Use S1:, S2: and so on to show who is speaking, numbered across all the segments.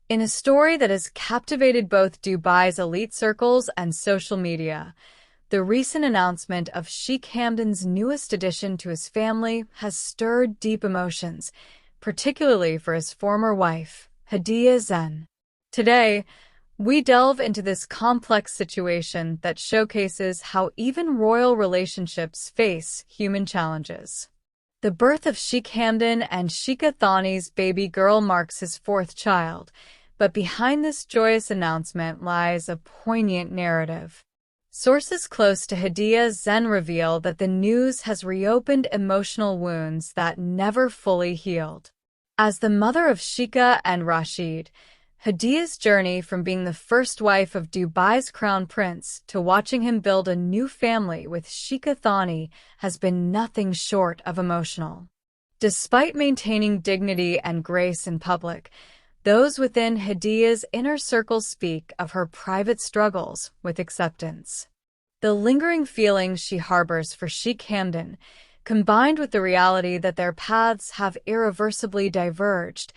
S1: In a story that has captivated both Dubai's elite circles and social media, the recent announcement of Sheikh Hamdan's newest addition to his family has stirred deep emotions, particularly for his former wife, Hadia Zen. Today, we delve into this complex situation that showcases how even royal relationships face human challenges. The birth of Sheikh Hamdan and Sheikha Thani's baby girl marks his fourth child, but behind this joyous announcement lies a poignant narrative. Sources close to Hadia Zen reveal that the news has reopened emotional wounds that never fully healed. As the mother of Sheikha and Rashid, Hadia's journey from being the first wife of Dubai's crown prince to watching him build a new family with Sheikha Thani has been nothing short of emotional. Despite maintaining dignity and grace in public, those within Hadia's inner circle speak of her private struggles with acceptance. The lingering feelings she harbors for Sheikh Hamdan, combined with the reality that their paths have irreversibly diverged,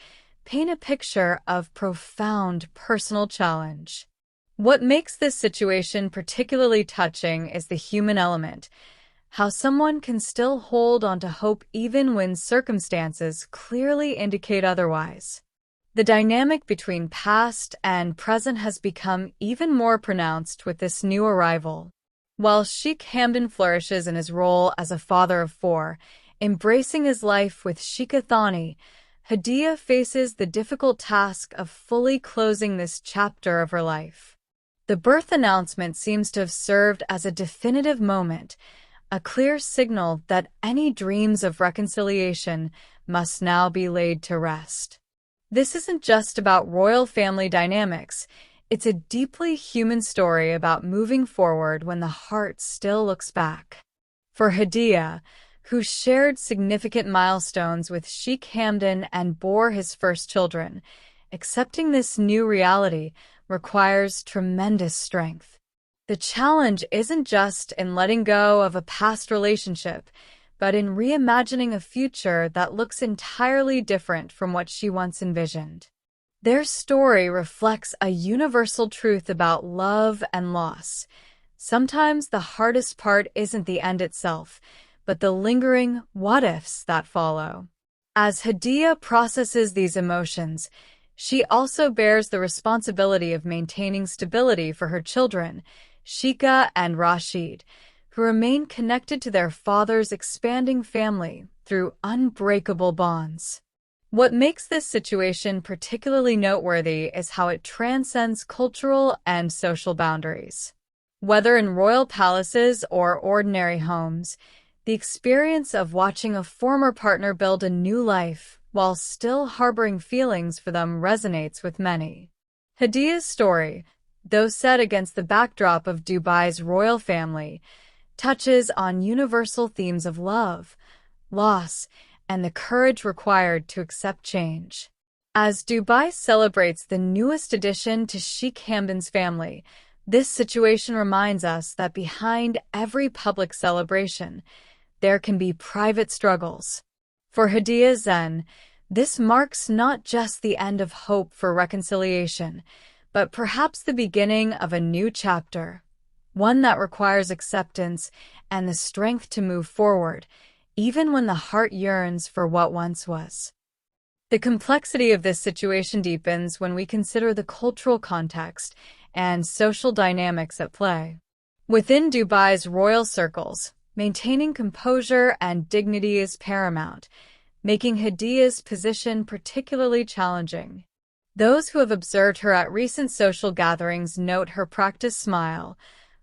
S1: paint a picture of profound personal challenge. What makes this situation particularly touching is the human element, how someone can still hold on to hope even when circumstances clearly indicate otherwise. The dynamic between past and present has become even more pronounced with this new arrival. While Sheikh Hamdan flourishes in his role as a father of four, embracing his life with Sheikha Thani, Hadia faces the difficult task of fully closing this chapter of her life. The birth announcement seems to have served as a definitive moment, a clear signal that any dreams of reconciliation must now be laid to rest. This isn't just about royal family dynamics. It's a deeply human story about moving forward when the heart still looks back. For Hadia, who shared significant milestones with Sheikh Hamdan and bore his first children, accepting this new reality requires tremendous strength. The challenge isn't just in letting go of a past relationship, but in reimagining a future that looks entirely different from what she once envisioned. Their story reflects a universal truth about love and loss. Sometimes the hardest part isn't the end itself, but the lingering what-ifs that follow. As Hadia processes these emotions, she also bears the responsibility of maintaining stability for her children, Sheikha and Rashid, who remain connected to their father's expanding family through unbreakable bonds. What makes this situation particularly noteworthy is how it transcends cultural and social boundaries. Whether in royal palaces or ordinary homes, the experience of watching a former partner build a new life while still harboring feelings for them resonates with many. Hadia's story, though set against the backdrop of Dubai's royal family, touches on universal themes of love, loss, and the courage required to accept change. As Dubai celebrates the newest addition to Sheikh Hamdan's family, this situation reminds us that behind every public celebration, there can be private struggles. For Hadia Zen, this marks not just the end of hope for reconciliation, but perhaps the beginning of a new chapter, one that requires acceptance and the strength to move forward, even when the heart yearns for what once was. The complexity of this situation deepens when we consider the cultural context and social dynamics at play. Within Dubai's royal circles, maintaining composure and dignity is paramount, making Hadia's position particularly challenging. Those who have observed her at recent social gatherings note her practiced smile,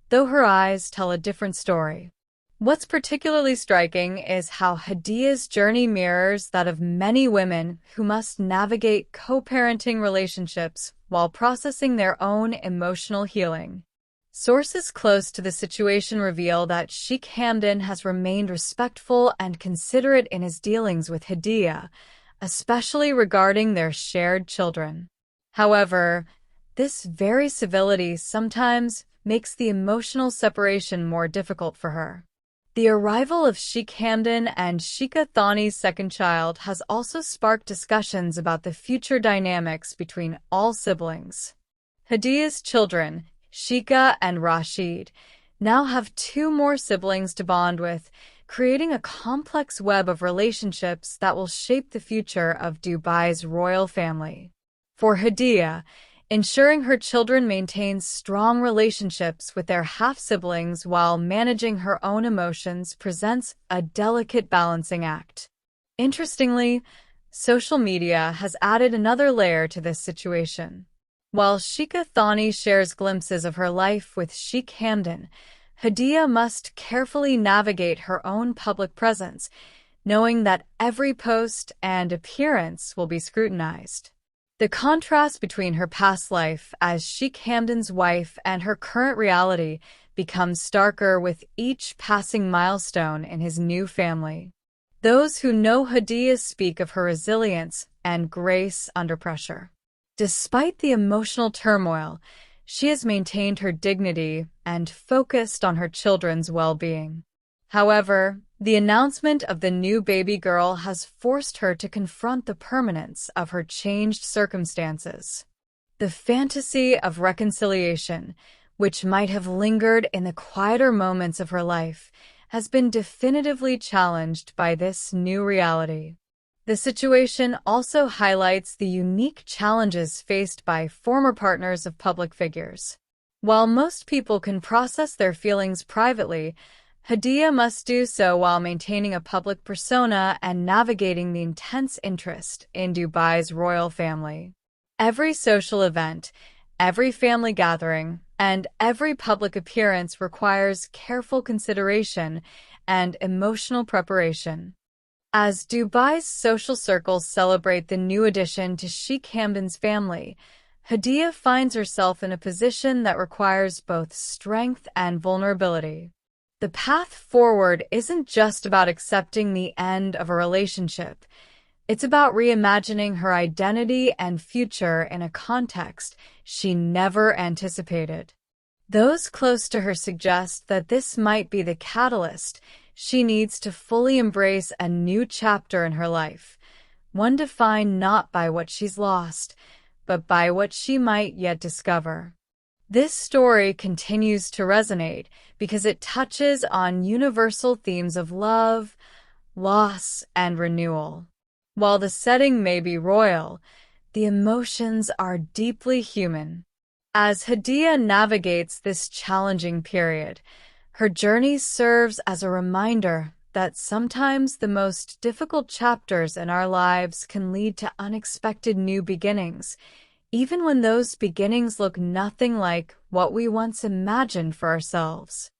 S1: though her eyes tell a different story. What's particularly striking is how Hadia's journey mirrors that of many women who must navigate co-parenting relationships while processing their own emotional healing. Sources close to the situation reveal that Sheikh Hamdan has remained respectful and considerate in his dealings with Hadia, especially regarding their shared children. However, this very civility sometimes makes the emotional separation more difficult for her. The arrival of Sheikh Hamdan and Sheikha Thani's second child has also sparked discussions about the future dynamics between all siblings. Hadia's children, Sheikha and Rashid, now have two more siblings to bond with, creating a complex web of relationships that will shape the future of Dubai's royal family. For Hadia, ensuring her children maintain strong relationships with their half-siblings while managing her own emotions presents a delicate balancing act. Interestingly, social media has added another layer to this situation. While Sheikha Thani shares glimpses of her life with Sheikh Hamdan, Hadia must carefully navigate her own public presence, knowing that every post and appearance will be scrutinized. The contrast between her past life as Sheikh Hamdan's wife and her current reality becomes starker with each passing milestone in his new family. Those who know Hadia speak of her resilience and grace under pressure. Despite the emotional turmoil, she has maintained her dignity and focused on her children's well-being. However, the announcement of the new baby girl has forced her to confront the permanence of her changed circumstances. The fantasy of reconciliation, which might have lingered in the quieter moments of her life, has been definitively challenged by this new reality. The situation also highlights the unique challenges faced by former partners of public figures. While most people can process their feelings privately, Hadia must do so while maintaining a public persona and navigating the intense interest in Dubai's royal family. Every social event, every family gathering, and every public appearance requires careful consideration and emotional preparation. As Dubai's social circles celebrate the new addition to Sheikh Hamdan's family, Hadia finds herself in a position that requires both strength and vulnerability. The path forward isn't just about accepting the end of a relationship. It's about reimagining her identity and future in a context she never anticipated. Those close to her suggest that this might be the catalyst she needs to fully embrace a new chapter in her life, one defined not by what she's lost, but by what she might yet discover. This story continues to resonate because it touches on universal themes of love, loss, and renewal. While the setting may be royal, the emotions are deeply human. As Hadia navigates this challenging period, her journey serves as a reminder that sometimes the most difficult chapters in our lives can lead to unexpected new beginnings, even when those beginnings look nothing like what we once imagined for ourselves.